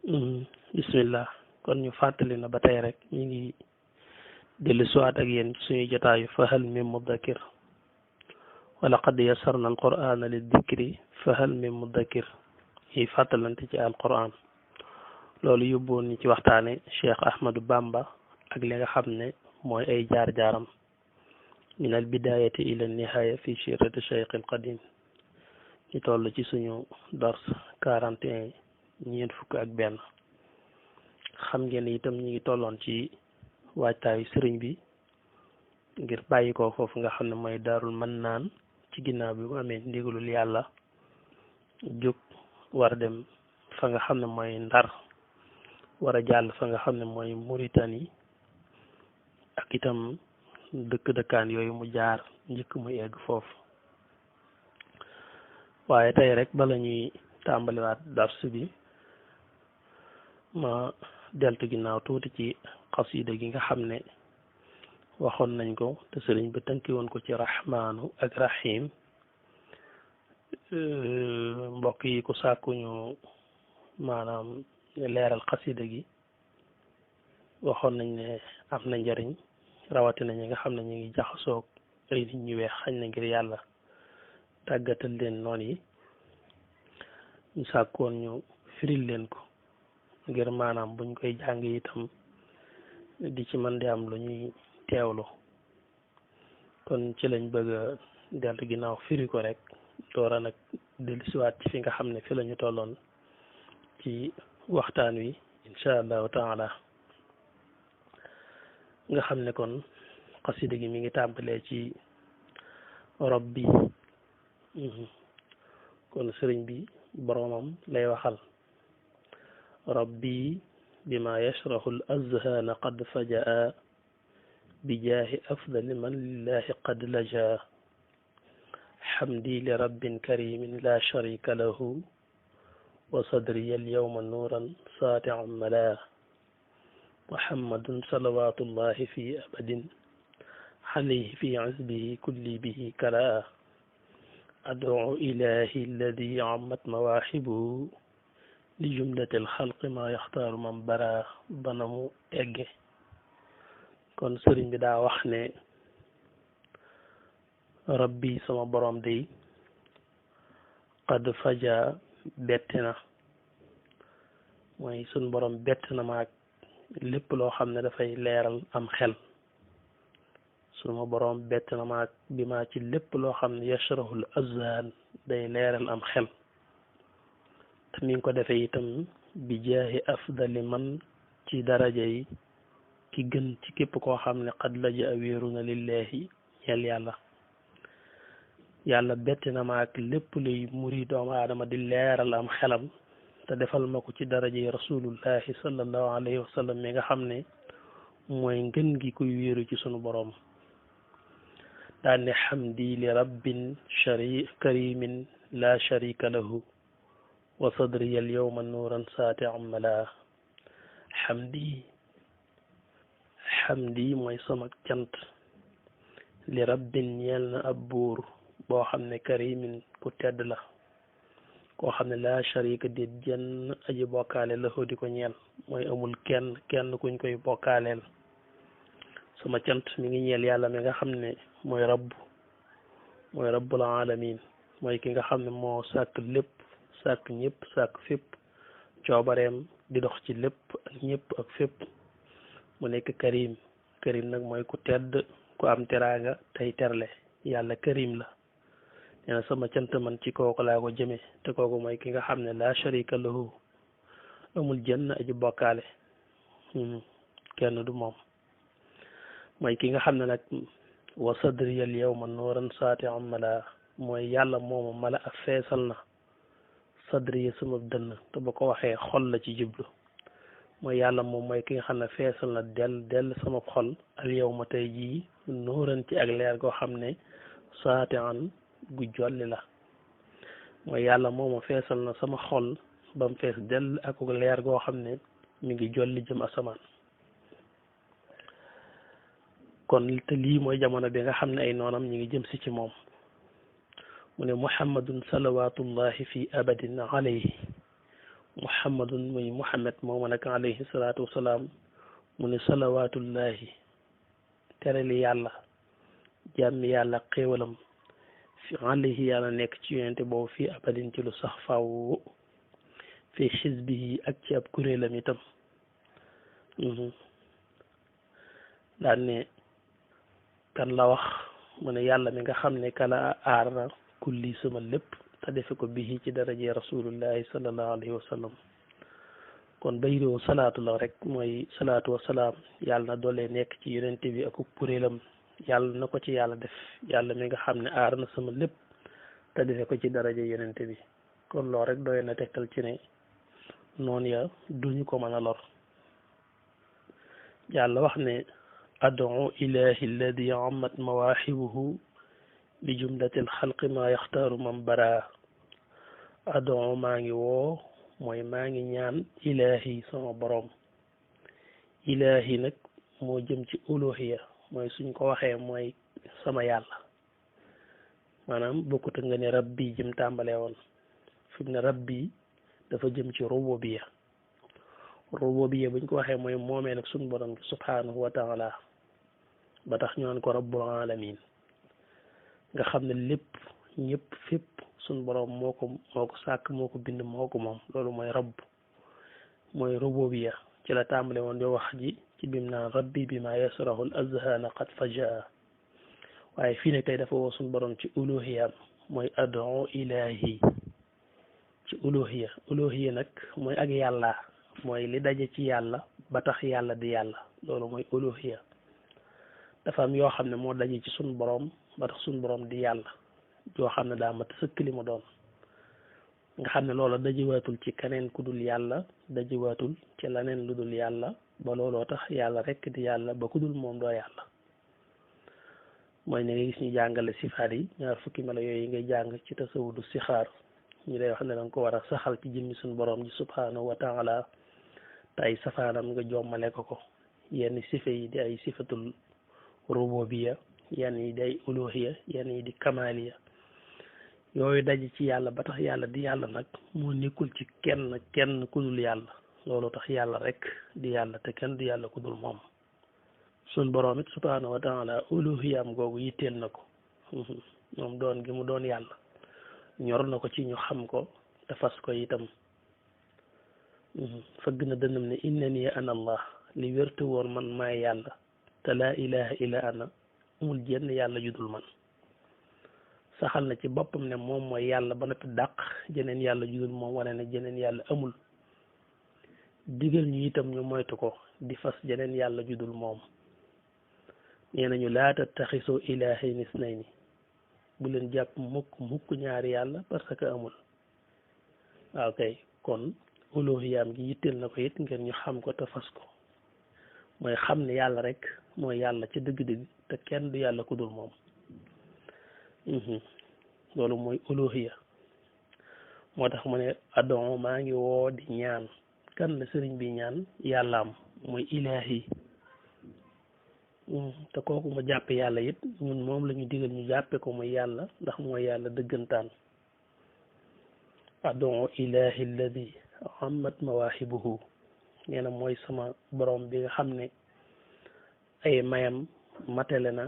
bismillah kon ñu fàttali na ba tey rek ñu ngi dellu siwaat ak yéen ci suñu jotaayu fahal min muddakir wa laqad yassarna alqur'ana lidikri fahal min muddakir yi fàttalante ci alquran loolu yóbboon ñi ci waxtaane Cheikh Ahmadou Bamba ak li nga xam ne mooy ay jaar-jaaram min al bidayati ila nihaya fi sirati cheikh al qadim ñu toll ci suñu dars 41 ñeent fukk ak benn xam ngeen itam ñi ngi tolloon ci waajtaayu sëriñ bi ngir bàyyi ko foofu nga xam ne mooy daarul mannaan ci ginnaaw bi mu amee ndigalul yàlla jóg war a dem fa nga xam ne mooy ndar war a jàll fa nga xam ne mooy Mauritanie ak itam dëkkaan yooyu mu jaar njëkk mu egg foofu waaye tey rek bala ñuy tàmbaliwaat dars bi ma deltu ginnaaw tuuti ci xasida gi nga xam ne waxoon nañ ko te sëriñ ba tënki woon ko ci rahmaanu ak rahim mbokk yi ku sàkkuñu maanaam leeral xasida gi waxoon nañ ne am na njariñ rawatina ñi nga xam ne ñu ngi jaxasoog ay nit ñu weex xañ na ngir yàlla tàggatal leen noonu yi ñu sàkkoon ñu firil leen ko ngir maanaam buñ koy jàng itam di ci mën di am lu ñuy teewlu kon ci lañ bëgg a deltu ginnaaw firi ko rek doora nag dellusiwaat ci fi nga xam ne fi la ñu tolloon ci waxtaan wi insha allahu taala nga xam ne kon xasida gi mi ngi tàmbalee ci rabbi kon sëriñ bi boroomam lay waxal rabbi bima yashrahu al azhana qad fajaa bijaahi afdali man lillahi qad laja xamdi li rabbin karimin la sharika lahu wa sadriya al yawma nuuran saati'an mala muhammadun salawatullahi fi abadin alayhi fi azbihi kulli bihi kala ad'u ilahi alladi ammat mawaahibuhu li jumlati alxalqi ma yaxtaaru man bara banamu egge kon sëriñ bi daa wax ne rabbi sama borom day qad faja bett na mooy sun borom bett na maag lépp loo xam ne dafay leeral am xel suma borom bett na maag bi maa ci lépp loo xam ne yashrahul azhan day leeral am xel te mi ngi ko defee itam bi jaahi afdali man ci daraja yi ki gën ci képp koo xam ne qad laja wéeru na lillahi ñeel yàlla bett na ma ak lépp luy muri doomu aadama di leeral am xelam te defal ma ko ci daraja yi rasulullahi sallallahu alayhi wa sallam mi nga xam ne mooy ngën gi kuy wéeru ci sunu boroom daan ne xamdi li rabbin karimin la sharika lahu wa sadriya al yawma nuuran saati'an mala xamdi mooy sama cant li rabbin ñeel na ab buur boo xam ne karimin ku tedd la koo xam ne la sharika déet jenn aji bokkaale lahu di ko ñeel mooy amul kenn kuñ koy bokkaaleel sama cant mi ngi ñeel yàlla mi nga xam ne mooy rabbul alamin mooy ki nga xam ne moo sàkk lépp sàkk ñëpp sàkk fépp coobareem di dox ci lépp ak ñëpp ak fépp mu nekk karim nag mooy ku tedd ku am teraanga tey terle yàlla karim la nee na sama cant man ci kooku laa ko jëme te kooku mooy ki nga xam ne la sharika lahu amul jenn aji bokkaale kenn du moom mooy ki nga xam ne nag wa sadriya al yawma nuuran saati'an mala mooy yàlla moomu mala ak feesal na sadriya sama dënn te ba ko waxee xol la ci jublu mooy yàlla moom mooy ki nga xam ne feesal na dell sama xol al yawma tey jii nuuran ci ak leer goo xam ne saati'an gu jolli la mooy yàlla moomu feesal na sama xol ba mu fees dell ak leer goo xam ne mi ngi jolli jëm asamaan kon te lii mooy jamono bi nga xam ne ay noonam ñi ngi jëm si ci moom mu ne muhammadun salawatullahi fi abadin alayhi muhammadun muy muhammad mooma nag alayhi salaatu wasalaam mu ne salawaatullahi terali yàlla jàmmi yàlla xéewalam fi alayhi yàlla nekk ci yonente boobu fii abadin ci lu sax faw fi xisbihi ak ci ab kuréelam itam daan ne kan la wax mu ne yàlla mi nga xam ne kala aar na kulli sama lépp te defe ko bihi ci daraje rasulullahi sallallahu alayhi wa sallam kon bayiroo salaatu la rek mooy salaatu wa salaam yàlla na doole nekk ci yonente bi ak kuréelam yàlla na ko ci yàlla def yàlla mi nga xam ne aar na sama lépp te defe ko ci daraje yonente bi kon loo rek doy na tegtal ci ne noonu ya duñu ko mën a lor yàlla wax ne ad'u ilahi alladi ammat mawaahibuhu bi jumlatil xalqi ma yaxtaaru man bara ad'u maa ngi woo mooy maa ngi ñaan ilahi sama borom ilahi nag moo jëm ci uluhiya mooy suñ ko waxee mooy sama yàlla maanaam bokkut nga ne rabbi jëm tàmbalee woon fi mu ne rabbi dafa jëm ci rububiya buñ ko waxee mooy moomee nag suñ borom bi subhanahu wa taala ba tax ñu naan ko rabbul alamin nga xam ne lépp ñëpp fépp suñ borom moo ko sàkk moo ko bind moo ko moom loolu mooy rabb mooy rububiya ci la tàmbale woon di wax ji ci bim naan rabbi bi ma yasrahu al azhana qad fajaa waaye fii ne tey dafa woo suñ borom ci uluhiyam mooy ad'u ilahi ci uluhiya nag mooy ak yàlla mooy li daje ci yàlla ba tax yàlla di yàlla loolu mooy uluhiya dafa am yoo xam ne moo daje ci suñ borom ba tax suñ borom di yàlla yoo xam ne daa mat sëkk li mu doon nga xam ne loola dajiwaatul ci keneen ku dul yàlla dajiwaatul ci leneen lu dul yàlla ba looloo tax yàlla rekk di yàlla ba ku dul moom doo yàlla mooy ne nga gis ñu jàngale sifaat yi ñaar fukki melo yooyu ngay jàng ci tasawudu sixaar ñu lay wax ne danga ko war a saxal ci jëmmi suñ borom ji subhanahu wa taala te ay safaanam nga jommale ko yenn sife yi di ay sifatul rububiya yenn yi di ay uluhiya yenn yi di kamaliya yooyu daje ci yàlla ba tax yàlla di yàlla nag moo nekkul ci kenn ku dul yàlla loolu tax yàlla rek di yàlla te kenn du yàlla ku dul moom suñ borom it subhanahu wa taala uluhiyam googu yitteel na ko moom doon gi mu doon yàlla ñor na ko ci ñu xam ko te fas ko itam fëgg na dënnam ne innani ana allah li wérte woon man maay yàlla te laa ilaha illa ana amul jenn yàlla judul man saxal na ci boppam ne moom mooy yàlla ba noppi dàq jeneen yàlla judul moom wane ne jeneen yàlla amul digal ñu itam ñu moytu ko di fas jeneen yàlla judul moom nee nañu laa tattaxisoo ilaahayni isnayni bu leen jàpp mukk ñaari yàlla parce que amul waaw kay kon uluhiyaam gi yitteel na ko it ngeen ñu xam ko te fas ko mooy xam ne yàlla rek mooy yàlla ci dëgg-dëgg te kenn du yàlla ku dul moom loolu mooy uluhiya moo tax mu ne adon maa ngi woo di ñaan kan la sëriñ bi ñaan yàllaam mooy ilaahi te kooku ma jàppe yàlla it ñun moom la ñu digal ñu jàppe ko muy yàlla ndax mooy yàlla dëggantaan adon ilaahi alladi ammat mawaahibuhu nee na mooy sama borom bi nga xam ne ay mayam matale na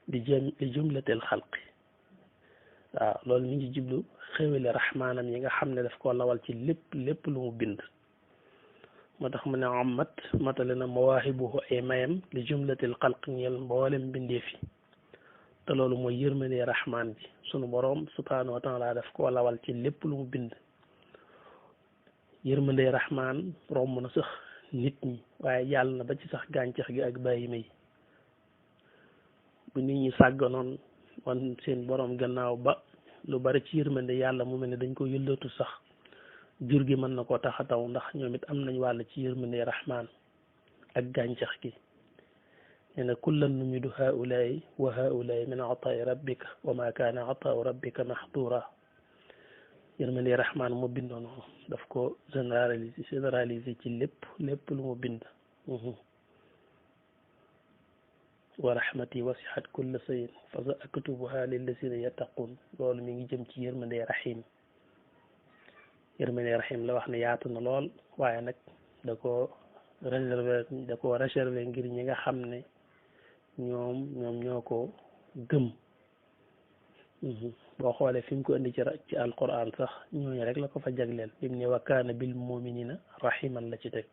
di jumlatel xalqi waaw loolu mi ngi jublu xéwale raxmaanam yi nga xam ne daf ko lawal ci lépp lu mu bind moo tax mu ne ammat matale na mawaahibuhu ay mayam li jumlatil xalq ñeel mboolem bindeefi te loolu mooy yërmande raxmaan bi sunu borom subhanahu wa taala daf ko lawal ci lépp lu mu bind yërmande raxmaan romb na sax nit ñi waaye jàll na ba ci sax gàncax gi ak bàyyi may bu nit ñi sàgganoon wan seen borom gannaaw ba lu bari ci yërmande yàlla mu mel ne dañ ko yëllatu sax jur gi mën na koo tax a taw ndax ñoom it am nañ wàll ci yërmande raxmaan ak gàncax gi nee na kullan numidu haulaay wa haulaay min ataai rabbika wa ma kaana ataau rabbika maxduura yërmande raxmaan mu bindoon daf ko généraliser ci lépp lu mu bind wa rahmati wasihat kulla sayin fa sa aktubuha lillazina yattaqun loolu mi ngi jëm ci yërmande rahim yërmande rahim la wax ne yaatu na lool waaye nag da ko réservé ngir ñi nga xam ne ñoom ñoo ko gëm boo xoolee fi mu ko indi ci alquran sax ñooñu rek la ko fa jagleel bi mu ne wa kaana bil muminina rahiman la ci teg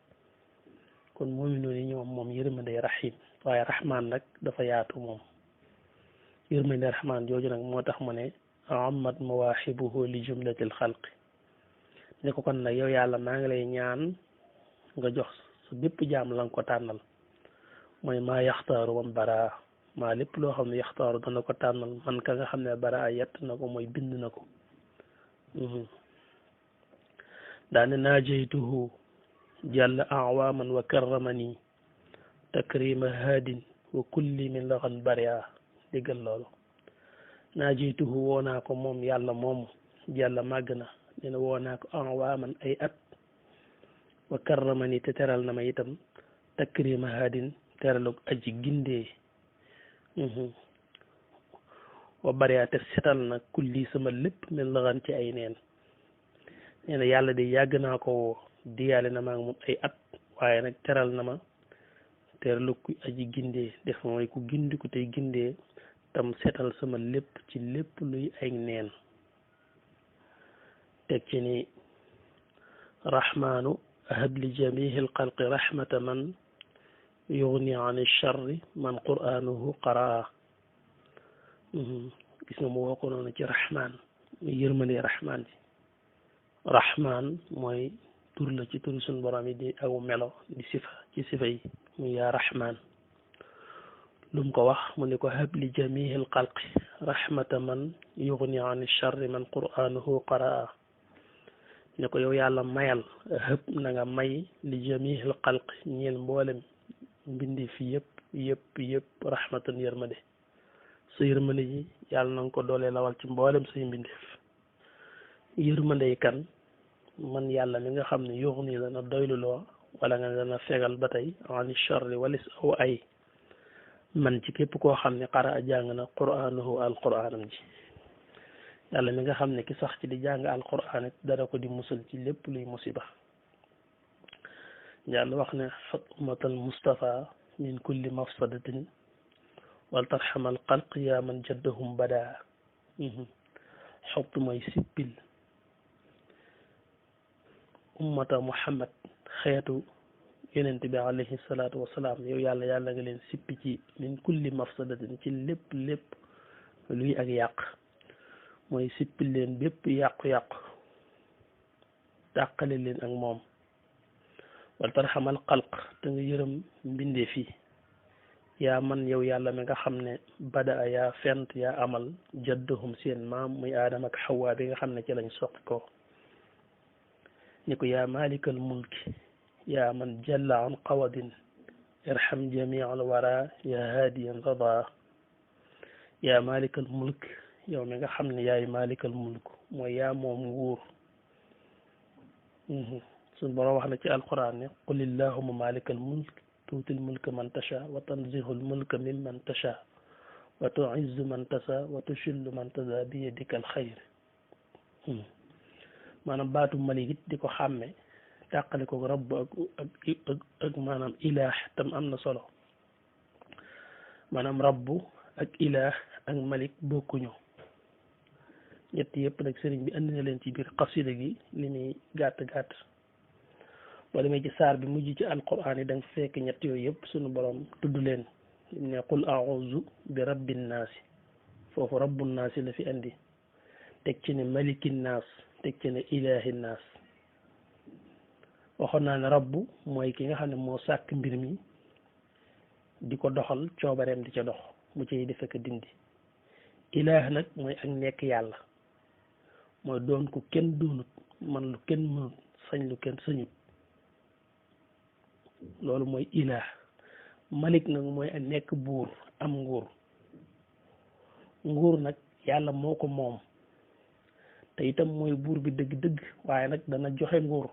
kon muminoon yi ñoom moom yërmande rahim waaye rahman nag dafa yaatu moom yërmande rahman jooju nag moo tax mu ne ammat mawaahibuhu li jumlatil xalqi ne ko kon nag yow yàlla maa ngi lay ñaan nga jox sa bépp jaam la nga ko tànnal mooy maa yaxtaaru wam baraa maa lépp loo xam ne yaxtaaru dana ko tànnal man ka nga xam ne baraa yett na ko mooy bind na ko daane naajaytuhu jàll awaaman wa karramani takrima haadin wa kulli min laxan baria déggal loolu naajaytuhu woo naa ko moom yàlla moomu jàll màgg na nee na woo naa ko awaaman ay at wa karramani te teral na ma itam takrima haadin teralug aji gindee wa baria te setal na kulli sama lépp min laxan ci ay neen nee na yàlla de yàgg naa ko woo diyaale na ma ak moom ay at waaye nag teral na ma teralu ku aji gindee def mooy ku gindi ku tey gindee tam setal sama lépp ci lépp luy ay neen teg ci ni rahmaanu ahab li jamihi alxalqi rahmata man yugni an charri man qur'anuhu qaraa gis nga mu woo ko noonu ci rahman muy yërmande rahman ji rahman mooy tur la ci turi suñ borom yi di aw melo di sifa ci sifa yi muy yaa rahman lu mu ko wax mu ne ko hab li jamihil xalqi rahmata man yugni an charri man qur'anuhu qaraa ne ko yow yàlla mayal hëpp na nga may li jamihil xalqi ñeel mboolem mbindi fi yëpp rahmatan yërmande sa yërmande ji yàlla na nga ko doolee lawal ci mboolem say mbindeef yërmande yi kan man yàlla mi nga xam ne yuux nii dana doyluloo wala nga dana fegal ba tey ani charri walis aw ay man ci képp koo xam ne xara a jàng na qur'aanahu alqur'aanam ji yàlla mi nga xam ne ki sax ci di jàng alqur'aan it dana ko di musal ci lépp luy musiba yàlla wax ne xot ummatal mustafa min kulli mafsadatin wal tarxamal xalq yaa man jaddahum badaa xott mooy sippil ummata muhammad xeetu yonent bi alayhi salaatu wasalaam yow yàlla yàlla nga leen sippi ci min kulli mafsadatin ci lépp luy ak yàq mooy sippil leen bépp yàqu-yàqu dàqale leen ak moom wal tarxamal xalq te nga yërëm mbindee fii yaa man yow yàlla mi nga xam ne bada yaa fent yaa amal jaddahum seen maam muy aadama ak xawaa bi nga xam ne ci lañ soqi ko ni ko yaa malikal mulki yaa man jalla an qawadin irham jamii al wara yaa haadiyan rada yaa malikal mulk yow mi nga xam ne yaay malikal mulk mooy yaa moom nguur suñ borom wax na ci alquran ne qul illahuma malikal mulk tuutil mulka man tasha wa tanzihul mulka mimman tasha wa tuizzu man tasha wa tushillu man tasha bi yadikal xayr maanaam baatu malik it di ko xàmme tàqale ko rabb ak maanaam ilaah tam am na solo maanaam rabbu ak ilaah ak malik bokkuñu ñett yëpp nag sëriñ bi andi na leen ci biir xasida gi li muy gàtt boo demee ci saar bi mujj ci alquran yi da nga fekk ñett yooyu yëpp sunu borom tudd leen ne qul a'uuzu bi rabbin naasi foofu rabbun naasi la fi andi teg ci ne malikin naas teg ci ne ilaahi naas waxoon naa ne rabbu mooy ki nga xam ne moo sàkk mbir mi di ko doxal coobareem di ca dox mu ciy defe ko dindi ilaah nag mooy ak nekk yàlla mooy doon ku kenn doonut man lu kenn mënut sañ lu kenn sañut loolu mooy ilaah malik nag mooy ak nekk buur am nguur nag yàlla moo ko moom te itam mooy buur bi dëgg-dëgg waaye nag dana joxe nguur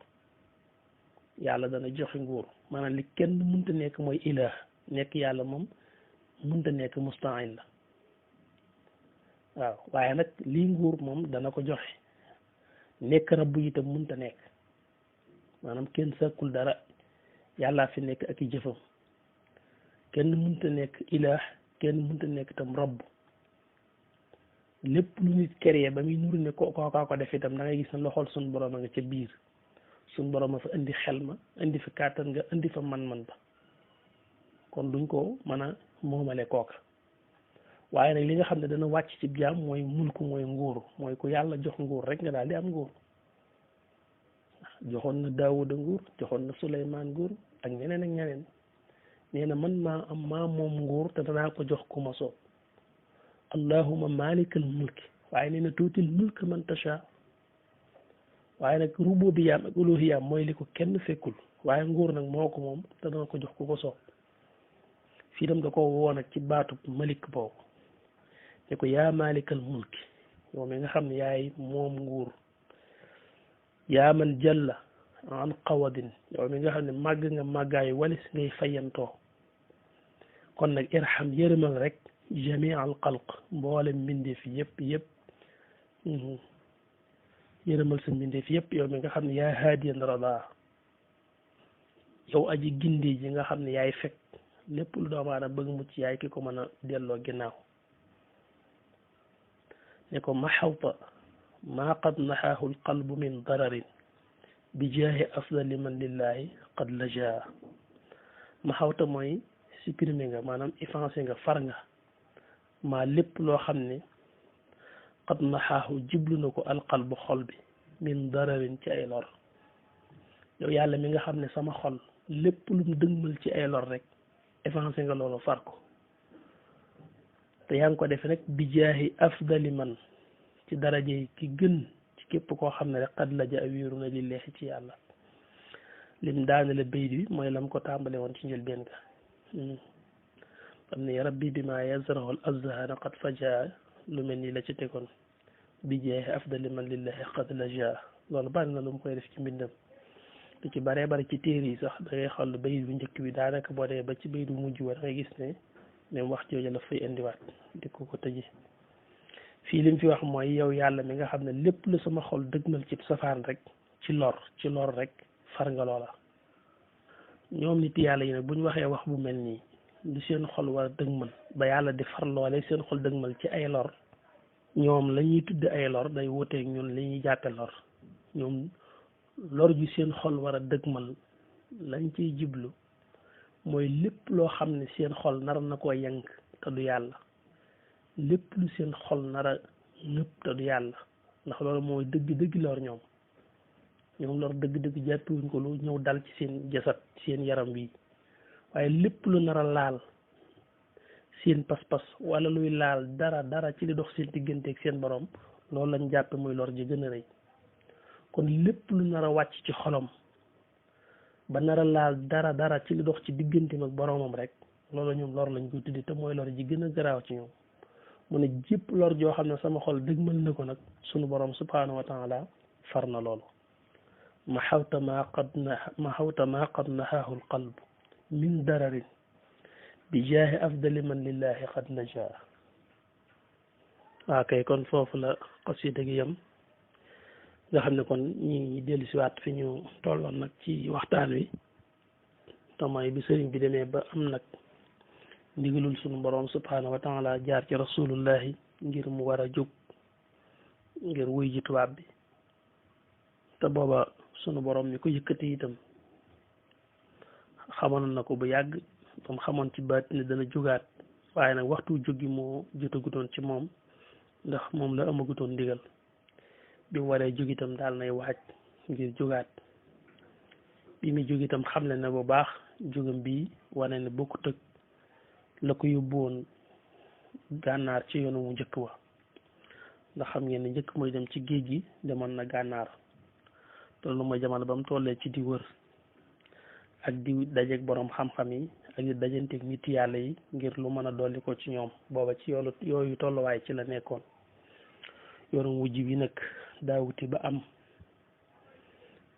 yàlla dana joxe nguur maanaam li kenn mënta nekk mooy ilaah nekk yàlla moom mënta nekk musta'in la waaw waaye nag lii nguur moom dana ko joxe nekk rabbu itam mënta nekk maanaam kenn sàkkul dara yàllaa fi nekk ak i jëfam kenn mënta nekk ilaah kenn mënta nekk itam rabb lépp lu nit créé ba muy nuru ne kookaa ko def itam da ngay gis ne loxol suñ borom a nga ca biir suñ borom a fa indi xel ma indi fa kàttan nga indi fa man-man ba kon duñ ko mën a moomale kooka waaye nag li nga xam ne dana wàcc ci jaam mooy mulku mooy nguur mooy ku yàlla jox nguur rek nga daal di am nguur joxoon na Daawuda nguur joxoon na Suleymaan nguur ak ñeneen ak ñeneen nee na man maa moom nguur te danaa ko jox ku ma soob allahumma malikal mulki waaye nee na tuutil mulka man tasha waaye nag rububiyaam ak uluhiyaam mooy li ko kenn fekkul waaye nguur nag moo ko moom te dana ko jox ku ko soob fii dem da ko woon ak ci baatub malik boobu ne ko yaa malikal mulki yow mi nga xam ne yaay moom nguur yaa man jalla an qawadin yow mi nga xam ne màgg nga màggaayu walis ngay fayantoo kon nag irham yërëmal rek jamii al xalq mboolem mbindeef yëpp yërëmal sa mbindeef yëpp yow mi nga xam ne yaa haadiyan rada yow aji gindi ji nga xam ne yaay fekk lépp lu doomu aadama bëgg mucc yaay ki ko mën a delloo ginnaaw ne ko maxawta maa qad naxaahu alqalbu min dararin bi jaahi afdali man lillahi qad lajaa maxawta mooy supprimer nga maanaam effacé nga far nga maa lépp loo xam ne qad naxaahu jiblu na ko alqalbu xol bi min dararin ci ay lor yow yàlla mi nga xam ne sama xol lépp lu mu dëgmal ci ay lor rek effacé nga loolu far ko te yaa ngi ko def rek bi jaahi afdali man ci daraje yi ki gën ci képp koo xam ne rek xad la ja wéeru na lillahi ci yàlla lim daane la bayt bi mooy lam ko tàmbale woon ci njëlbeen ga xam ne rabbi bi ma yazrahu al azhara qad fajaa lu mel ni la ci tegoon bi jaahi afdali man lillahi qad la ja loolu bari na lu mu koy def ci mbindam lu ci baree bari ci téere yi sax da ngay xool bayt bu njëkk bi daanaka boo dee ba ci bayt bu mujj wa da ngay gis ne même wax jooju la fay indiwaat di ko tëji fii lim fi wax mooy yow yàlla mi nga xam ne lépp lu sama xol dëgmal ci safaan rek ci lor rek far nga loola ñoom nit yàlla yi nag bu ñu waxee wax bu mel nii lu seen xol war a dëgmal ba yàlla di far loole seen xol dëgmal ci ay lor ñoom la ñuy tudde ay lor day wuteeg ñun li ñuy jàppe lor ñoom lor ju seen xol war a dëgmal lañ ciy jiblu mooy lépp loo xam ne seen xol nar na koo yank te du yàlla lépp lu seen xol nar a ñëpp te du yàlla ndax loolu mooy dëgg-dëgg lor ñoom lor dëgg-dëgg jàppiwuñ ko lu ñëw dal ci seen jasat seen yaram wi waaye lépp lu nar a laal seen pas-pas wala luy laal dara ci li dox seen digganteeg seen borom loolu lañ jàppe muy lor ji gën a rëy kon lépp lu nar a wàcc ci xolam ba nar a laal dara ci li dox ci digganteem ak boromam rek loolu ñoom lor lañ koy tuddi te mooy lor ji gën a garaaw ci ñoom mu ne jépp lor joo xam ne sama xol dëgmal na ko nag sunu borom subhanahu wa taala far na loolu maxawta ma qad naxaahu alqalb min dararin bi jaahi afdali man lillahi qad najaa waa kay kon foofu la xasida gi yam nga xam ne kon ñi dellu si waat fi ñu tolloon nag ci waxtaan wi tamay bi sëriñ bi demee ba am nag ndigalul sunu borom subhanahu wa taala jaar ci rasulullahi ngir mu war a jóg ngir wuy ji tubaab bi te booba sunu borom mi ko yëkkati itam xamoon na ko bu yàgg tam xamoon ci baat ne dana jógaat waaye nag waxtu jógi moo jotagutoon ci moom ndax moom la amagutoon ndigal bi mu waree jóg itam daal nay waaj ngir jógaat bi muy jóg itam xam ne bu baax jógam bi wane ne bokkut ak la ko yóbbu woon gànnaar ci yoonu mu njëkk wa ndax xam ngeen ne njëkk mooy dem ci géej gi demoon na gànnaar loolu mooy jamono ba mu tollee ci di wër ak di dajeeg borom xam-xam yi ak di dajanteeg nit yàlla yi ngir lu mën a dolli ko ci ñoom booba ci yooyu tolluwaay ci la nekkoon yoonu mujj bi nag daawuti ba am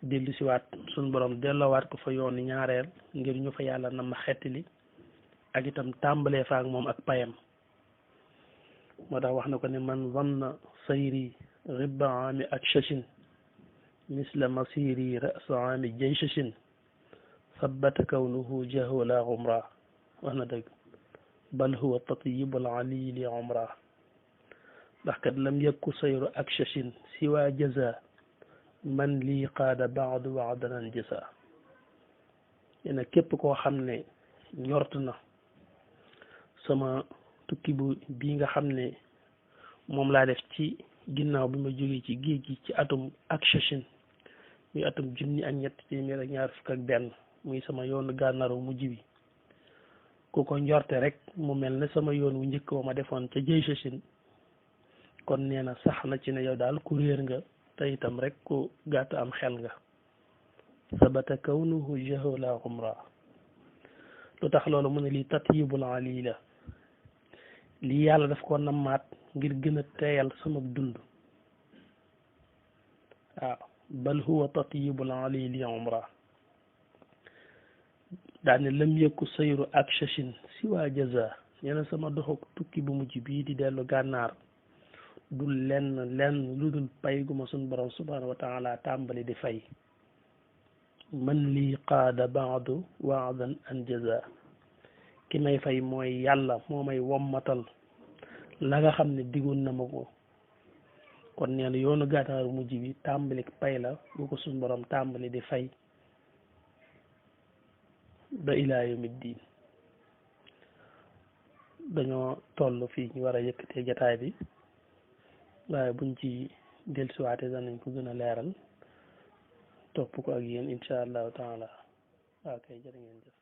dellu siwaat suñ borom delloowaat ko fa yoonu ñaareel ngir ñu fa yàlla na ma xettali ak itam tàmbalee fa ak moom ak payam moo tax wax na ko ne man zanna sayri ribba ami ak shashin misla masiri ra'sa aami jayshin sabbata kawnuhu jahola umra wax na dëgg bal huwa tatyibul alili umra ndax kat lam yakku sayru akshashin siwa jaza man lii qaada baadu waadanan jasa yéena képp koo xam ne ñort na sama tukki bii nga xam ne moom laa def ci ginnaaw bi ma jógee ci géej gi ci atum akshashin muy atum junni ak ñett téeméer ak ñaar fukk ak benn muy sama yoonu gànnaaru mujj bi ku ko njorte rek mu mel ne sama yoon wu njëkk wa ma defoon ca Jayshin kon nee na sax na ci ne yow daal ku réer nga te itam rek ku gàtt am xel nga sabata kawnuhu jahola umra lu tax loolu mu ne lii tatyibul ali la lii yàlla daf ko nammaat ngir gën a teeyal sama dund waaw bal huwa tatyibul ali li umra daane lam yëkku sayru ak shashin si waa jaza ñene sama doxuk tukki bu mujj bii di dellu gànnaar dul lenn lu dul pay gu ma sun borom subhanahu wa taala tàmbali di fay man lii qaada baadu waadan an jaza ki may fay mooy yàlla moo may wommatal la nga xam ne digoon na ma ko kon nee na yoonu gànnaaru mujj bi tàmbali pay la bu ko sun borom tàmbali di fay ba ilaa yawmi diin dañoo toll fii ñu war a yëkkatee jataay bi waaye buñ ci dellusiwaatee danañ ko gën a leeral topp ko ak yéen incha allahu taala waaw kay jërë ngeen jëf